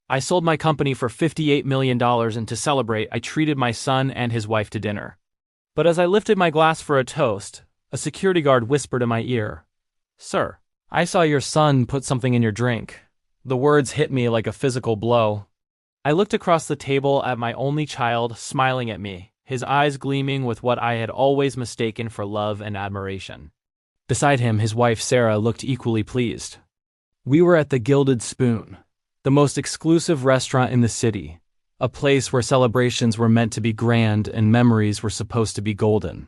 I sold my company for $58 million, and to celebrate, I treated my son and his wife to dinner. But as I lifted my glass for a toast, a security guard whispered in my ear, "Sir, I saw your son put something in your drink." The words hit me like a physical blow. I looked across the table at my only child, smiling at me, his eyes gleaming with what I had always mistaken for love and admiration. Beside him, his wife Sarah looked equally pleased. We were at the Gilded Spoon, the most exclusive restaurant in the city, a place where celebrations were meant to be grand and memories were supposed to be golden.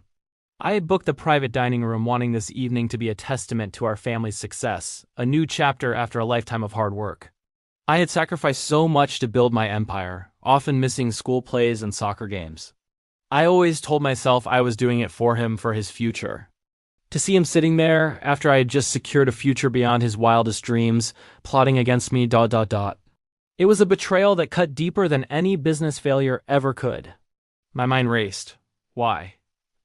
I had booked the private dining room, wanting this evening to be a testament to our family's success, a new chapter after a lifetime of hard work. I had sacrificed so much to build my empire, often missing school plays and soccer games. I always told myself I was doing it for him, for his future. To see him sitting there, after I had just secured a future beyond his wildest dreams, plotting against me, It was a betrayal that cut deeper than any business failure ever could. My mind raced. Why?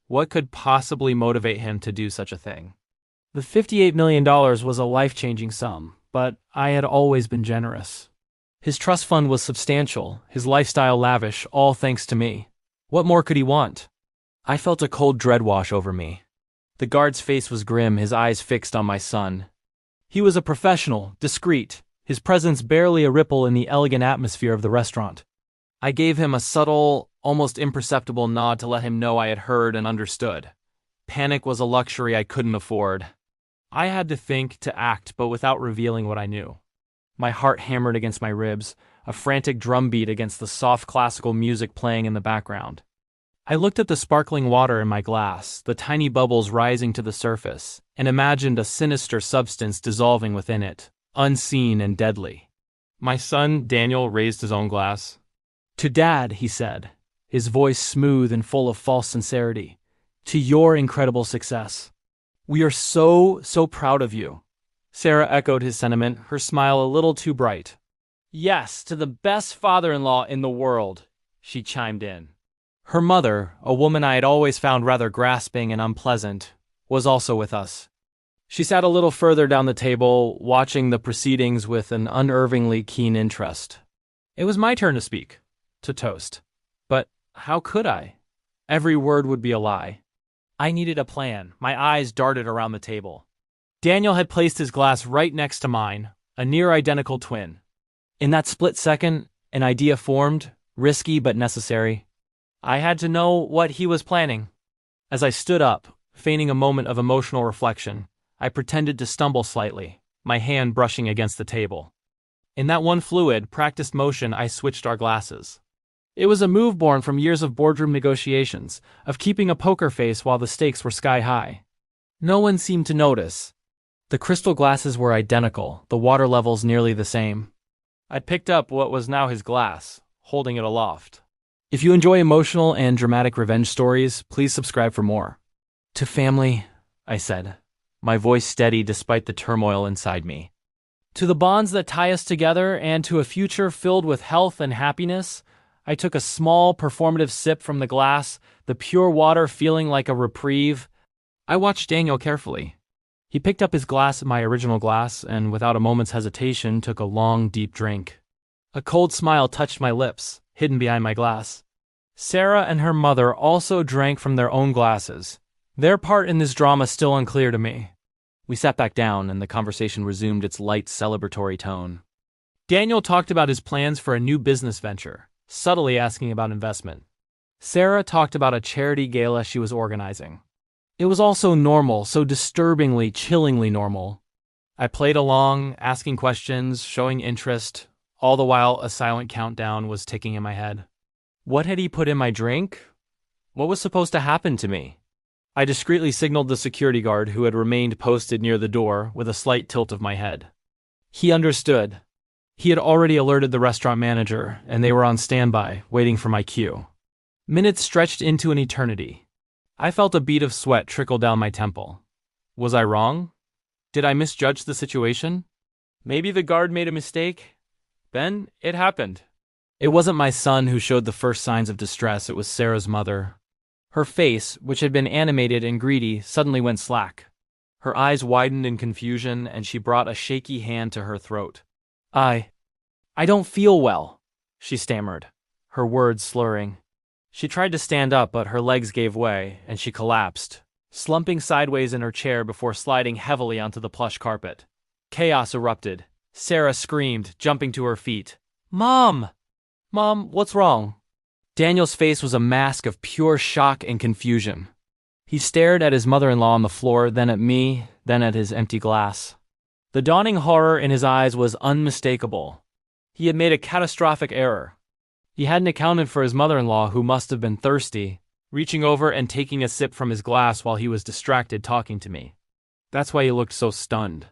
What could possibly motivate him to do such a thing? The $58 million was a life-changing sum, but I had always been generous. His trust fund was substantial, his lifestyle lavish, all thanks to me. What more could he want? I felt a cold dread wash over me. The guard's face was grim, his eyes fixed on my son. He was a professional, discreet, his presence barely a ripple in the elegant atmosphere of the restaurant. I gave him a subtle, almost imperceptible nod to let him know I had heard and understood. Panic was a luxury I couldn't afford. I had to think, to act, but without revealing what I knew. My heart hammered against my ribs, a frantic drumbeat against the soft classical music playing in the background. I looked at the sparkling water in my glass, the tiny bubbles rising to the surface, and imagined a sinister substance dissolving within it, unseen and deadly. My son, Daniel, raised his own glass. "To Dad," he said, his voice smooth and full of false sincerity. "To your incredible success. We are so proud of you." Sarah echoed his sentiment, her smile a little too bright. "Yes, to the best father-in-law in the world," she chimed in. Her mother, a woman I had always found rather grasping and unpleasant, was also with us. She sat a little further down the table, watching the proceedings with an unnervingly keen interest. It was my turn to speak, to toast. But how could I? Every word would be a lie. I needed a plan. My eyes darted around the table. Daniel had placed his glass right next to mine, a near-identical twin. In that split second, an idea formed, risky but necessary. I had to know what he was planning. As I stood up, feigning a moment of emotional reflection, I pretended to stumble slightly, my hand brushing against the table. In that one fluid, practiced motion, I switched our glasses. It was a move born from years of boardroom negotiations, of keeping a poker face while the stakes were sky high. No one seemed to notice. The crystal glasses were identical, the water levels nearly the same. I'd picked up what was now his glass, holding it aloft. If you enjoy emotional and dramatic revenge stories, please subscribe for more. "To family," I said, my voice steady despite the turmoil inside me. "To the bonds that tie us together and to a future filled with health and happiness." I took a small, performative sip from the glass, the pure water feeling like a reprieve. I watched Daniel carefully. He picked up his glass, my original glass, and without a moment's hesitation took a long, deep drink. A cold smile touched my lips, hidden behind my glass. Sarah and her mother also drank from their own glasses, their part in this drama still unclear to me. We sat back down, and the conversation resumed its light, celebratory tone. Daniel talked about his plans for a new business venture, subtly asking about investment. Sarah talked about a charity gala she was organizing. It was all so normal, so disturbingly, chillingly normal. I played along, asking questions, showing interest, all the while a silent countdown was ticking in my head. What had he put in my drink? What was supposed to happen to me? I discreetly signaled the security guard who had remained posted near the door with a slight tilt of my head. He understood. He had already alerted the restaurant manager, and they were on standby, waiting for my cue. Minutes stretched into an eternity. I felt a bead of sweat trickle down my temple. Was I wrong? Did I misjudge the situation? Maybe the guard made a mistake? Then it happened. It wasn't my son who showed the first signs of distress, it was Sarah's mother. Her face, which had been animated and greedy, suddenly went slack. Her eyes widened in confusion, and she brought a shaky hand to her throat. I don't feel well, she stammered, her words slurring. She tried to stand up, but her legs gave way, and she collapsed, slumping sideways in her chair before sliding heavily onto the plush carpet. Chaos erupted. Sarah screamed, jumping to her feet. Mom! Mom, what's wrong? Daniel's face was a mask of pure shock and confusion. He stared at his mother-in-law on the floor, then at me, then at his empty glass. The dawning horror in his eyes was unmistakable. He had made a catastrophic error. He hadn't accounted for his mother-in-law, who must have been thirsty, reaching over and taking a sip from his glass while he was distracted talking to me. That's why he looked so stunned.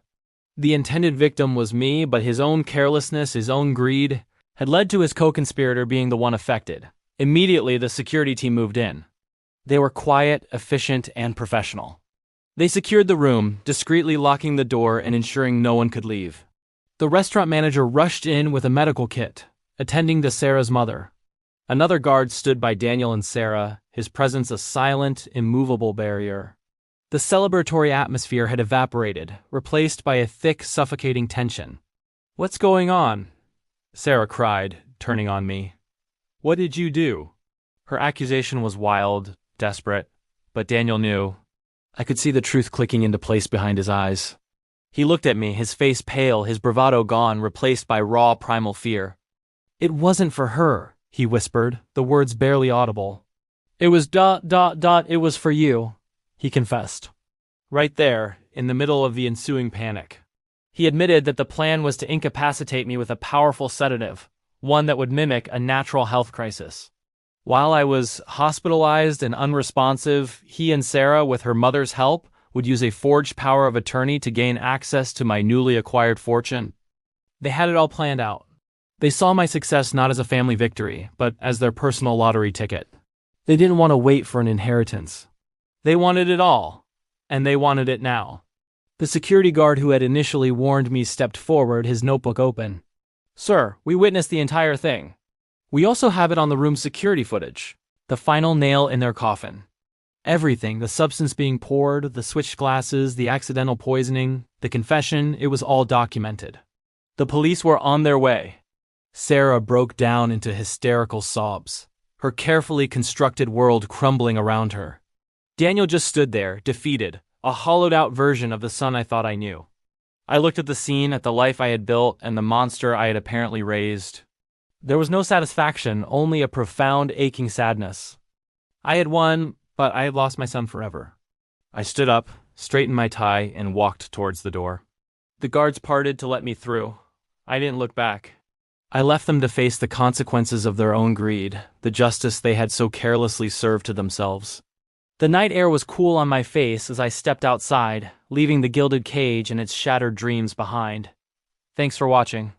The intended victim was me, but his own carelessness, his own greed, had led to his co-conspirator being the one affected. Immediately, the security team moved in. They were quiet, efficient, and professional. They secured the room, discreetly locking the door and ensuring no one could leave. The restaurant manager rushed in with a medical kit, attending to Sarah's mother. Another guard stood by Daniel and Sarah, his presence a silent, immovable barrier. The celebratory atmosphere had evaporated, replaced by a thick, suffocating tension. "What's going on?" Sarah cried, turning on me. "What did you do?" Her accusation was wild, desperate, but Daniel knew. I could see the truth clicking into place behind his eyes. He looked at me, his face pale, his bravado gone, replaced by raw, primal fear. "It wasn't for her," he whispered, the words barely audible. "It was it was for you," he confessed. Right there, in the middle of the ensuing panic. He admitted that the plan was to incapacitate me with a powerful sedative, one that would mimic a natural health crisis. While I was hospitalized and unresponsive, he and Sarah, with her mother's help, would use a forged power of attorney to gain access to my newly acquired fortune. They had it all planned out. They saw my success not as a family victory, but as their personal lottery ticket. They didn't want to wait for an inheritance. They wanted it all, and they wanted it now. The security guard who had initially warned me stepped forward, his notebook open. "Sir, we witnessed the entire thing. We also have it on the room's security footage, the final nail in their coffin. Everything, the substance being poured, the switched glasses, the accidental poisoning, the confession, it was all documented. The police were on their way." Sarah broke down into hysterical sobs, her carefully constructed world crumbling around her. Daniel just stood there, defeated, a hollowed-out version of the son I thought I knew. I looked at the scene, at the life I had built, and the monster I had apparently raised. There was no satisfaction, only a profound, aching sadness. I had won, but I had lost my son forever. I stood up, straightened my tie, and walked towards the door. The guards parted to let me through. I didn't look back. I left them to face the consequences of their own greed, the justice they had so carelessly served to themselves. The night air was cool on my face as I stepped outside, leaving the gilded cage and its shattered dreams behind. Thanks for watching.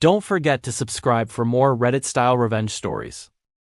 Don't forget to subscribe for more Reddit-style revenge stories.